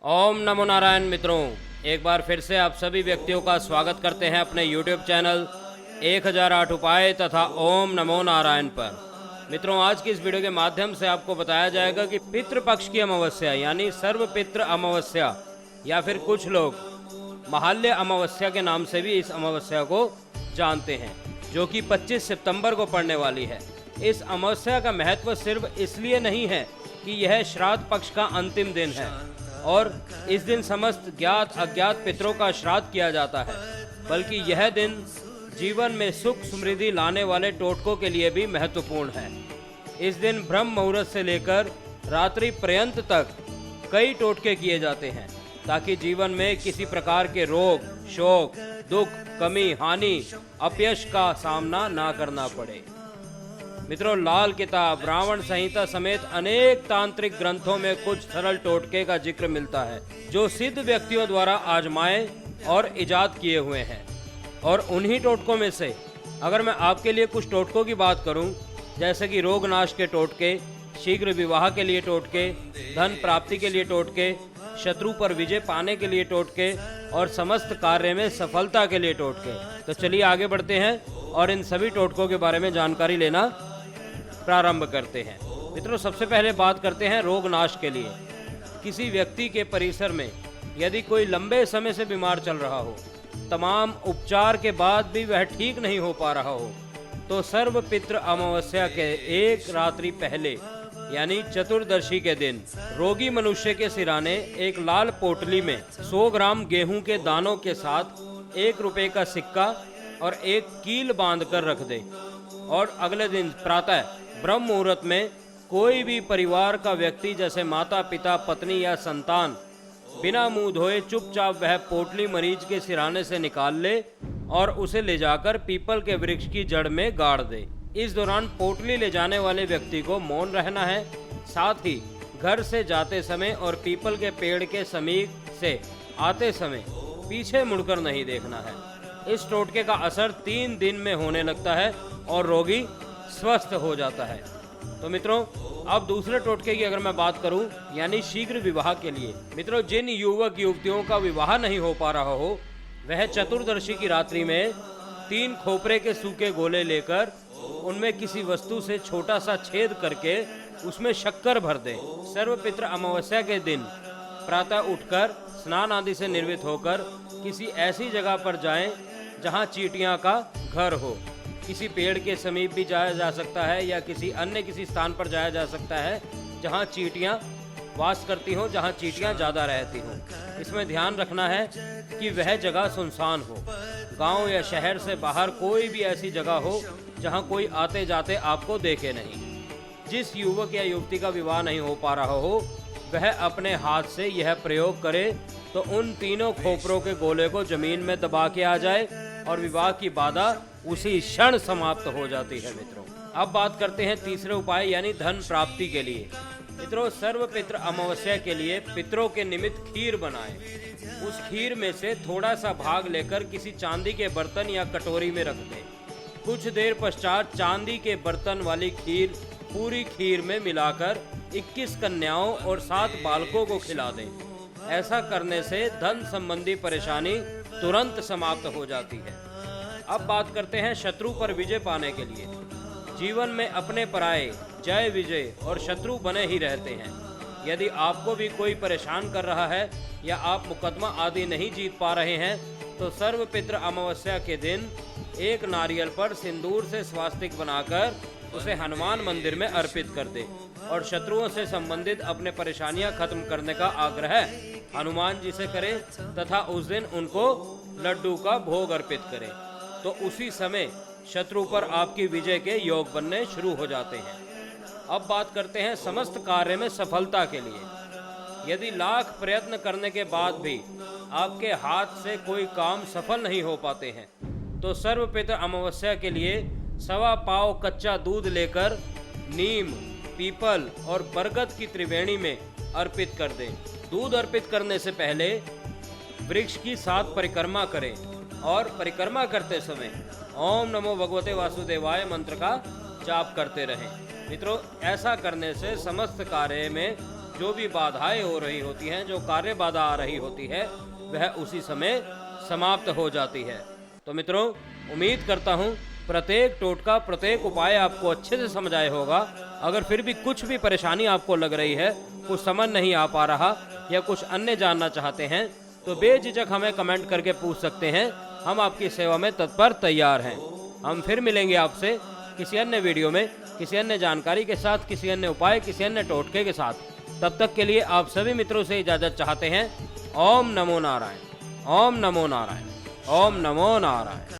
ओम नमो नारायण। मित्रों, एक बार फिर से आप सभी व्यक्तियों का स्वागत करते हैं अपने YouTube चैनल 1008 उपाय तथा ओम नमो नारायण पर। मित्रों, आज की इस वीडियो के माध्यम से आपको बताया जाएगा कि पितृपक्ष की अमावस्या यानी सर्वपितृ अमावस्या या फिर कुछ लोग महालय अमावस्या के नाम से भी इस अमावस्या को जानते हैं, जो कि 25 सितंबर को पड़ने वाली है। इस अमावस्या का महत्व सिर्फ इसलिए नहीं है कि यह श्राद्ध पक्ष का अंतिम दिन है और इस दिन समस्त ज्ञात अज्ञात पितरों का श्राद्ध किया जाता है, बल्कि यह दिन जीवन में सुख समृद्धि लाने वाले टोटकों के लिए भी महत्वपूर्ण है। इस दिन ब्रह्म मुहूर्त से लेकर रात्रि पर्यंत तक कई टोटके किए जाते हैं ताकि जीवन में किसी प्रकार के रोग, शोक, दुख, कमी, हानि, अपयश का सामना ना करना पड़े। मित्रों, लाल किताब, रावण संहिता समेत अनेक तांत्रिक ग्रंथों में कुछ सरल टोटके का जिक्र मिलता है जो सिद्ध व्यक्तियों द्वारा आजमाए और इजाद किए हुए हैं। और उन्हीं टोटकों में से अगर मैं आपके लिए कुछ टोटकों की बात करूं, जैसे कि रोग नाश के टोटके, शीघ्र विवाह के लिए टोटके, धन प्राप्ति के लिए टोटके, शत्रु पर विजय पाने के लिए टोटके और समस्त कार्य में सफलता के लिए टोटके, तो चलिए आगे बढ़ते हैं और इन सभी टोटकों के बारे में जानकारी लेना प्रारंभ करते हैं। मित्रों, सबसे पहले बात करते हैं रोग नाश के लिए। किसी व्यक्ति के परिसर में यदि कोई लंबे समय से बीमार चल रहा हो, तमाम उपचार के बाद भी वह ठीक नहीं हो पा रहा हो, तो सर्वपितृ अमावस्या के एक रात्रि पहले यानी चतुर्दशी के दिन रोगी मनुष्य के सिराने एक लाल पोटली में 100 ग्राम गेहूं के दानों के साथ 1 रुपये का सिक्का और एक कील बांध कर रख दे और अगले दिन प्रातः ब्रह्म मुहूर्त में कोई भी परिवार का व्यक्ति जैसे माता पिता, पत्नी या संतान बिना मुंह धोए चुपचाप वह पोटली मरीज के सिराने से निकाल ले और उसे ले जाकर पीपल के वृक्ष की जड़ में गाड़ दे। इस दौरान पोटली ले जाने वाले व्यक्ति को मौन रहना है, साथ ही घर से जाते समय और पीपल के पेड़ के समीप से आते समय पीछे मुड़कर नहीं देखना है। इस टोटके का असर 3 दिन में होने लगता है और रोगी स्वस्थ हो जाता है। तो मित्रों, अब दूसरे टोटके की अगर मैं बात करूं, यानी शीघ्र विवाह के लिए। मित्रों, जिन युवक युवतियों का विवाह नहीं हो पा रहा हो, वह चतुर्दशी की रात्रि में 3 खोपरे के सूखे गोले लेकर उनमें किसी वस्तु से छोटा सा छेद करके उसमें शक्कर भर दें। सर्वपितृ अमावस्या के दिन प्रातः उठकर स्नान आदि से निर्वित होकर किसी ऐसी जगह पर जाएं जहां चींटियां का घर हो। किसी पेड़ के समीप भी जाया जा सकता है या किसी स्थान पर जाया जा सकता है जहां चींटियां वास करती हों, जहां चींटियां ज़्यादा रहती हों। इसमें ध्यान रखना है कि वह जगह सुनसान हो। गांव या शहर से बाहर कोई भी ऐसी जगह हो जहां कोई आते जाते आपको देखे नहीं। जिस युवक या युवती का विवाह नहीं हो पा रहा हो, वह अपने हाथ से यह प्रयोग करे तो उन तीनों खोपरों के गोले को जमीन में दबा के आ जाए और विवाह की बाधा उसी क्षण समाप्त हो जाती है। मित्रों, अब बात करते हैं तीसरे उपाय यानी धन प्राप्ति के लिए। मित्रों, सर्वपितृ अमावस्या के लिए पितरों के निमित्त खीर बनाएं। उस खीर में से थोड़ा सा भाग लेकर किसी चांदी के बर्तन या कटोरी में रख दें। कुछ देर पश्चात चांदी के बर्तन वाली खीर पूरी खीर में मिलाकर 21 कन्याओं और 7 बालकों को खिला दें। ऐसा करने से धन संबंधी परेशानी तुरंत समाप्त हो जाती है। अब बात करते हैं शत्रु पर विजय पाने के लिए। जीवन में अपने पराये, जय विजय और शत्रु बने ही रहते हैं। यदि आपको भी कोई परेशान कर रहा है या आप मुकदमा आदि नहीं जीत पा रहे हैं, तो सर्वपितृ अमावस्या के दिन एक नारियल पर सिंदूर से स्वास्तिक बनाकर उसे हनुमान मंदिर में अर्पित कर दे और शत्रुओं से संबंधित अपने परेशानियां खत्म करने का आग्रह हनुमान जी से करें तथा उस दिन उनको लड्डू का भोग अर्पित करें, तो उसी समय शत्रु पर आपकी विजय के योग बनने शुरू हो जाते हैं। अब बात करते हैं समस्त कार्य में सफलता के लिए। यदि लाख प्रयत्न करने के बाद भी आपके हाथ से कोई काम सफल नहीं हो पाते हैं, तो सर्वपितृ अमावस्या के लिए 1.25 पाव कच्चा दूध लेकर नीम, पीपल और बरगद की त्रिवेणी में अर्पित कर दें। दूध अर्पित करने से पहले वृक्ष की 7 परिक्रमा करें और परिक्रमा करते समय ओम नमो भगवते वासुदेवाय मंत्र का जाप करते रहें। मित्रों, ऐसा करने से समस्त कार्य में जो भी बाधाएं हो रही होती हैं, जो कार्य बाधा आ रही होती है, वह उसी समय समाप्त हो जाती है। तो मित्रों, उम्मीद करता हूँ प्रत्येक टोटका, प्रत्येक उपाय आपको अच्छे से समझ आया होगा। अगर फिर भी कुछ भी परेशानी आपको लग रही है, कुछ समझ नहीं आ पा रहा या कुछ अन्य जानना चाहते हैं, तो बेझिझक हमें कमेंट करके पूछ सकते हैं। हम आपकी सेवा में तत्पर तैयार हैं। हम फिर मिलेंगे आपसे किसी अन्य वीडियो में, किसी अन्य जानकारी के साथ, किसी अन्य उपाय, किसी अन्य टोटके के साथ। तब तक के लिए आप सभी मित्रों से इजाज़त चाहते हैं। ओम नमो नारायण, ओम नमो नारायण, ओम नमो नारायण।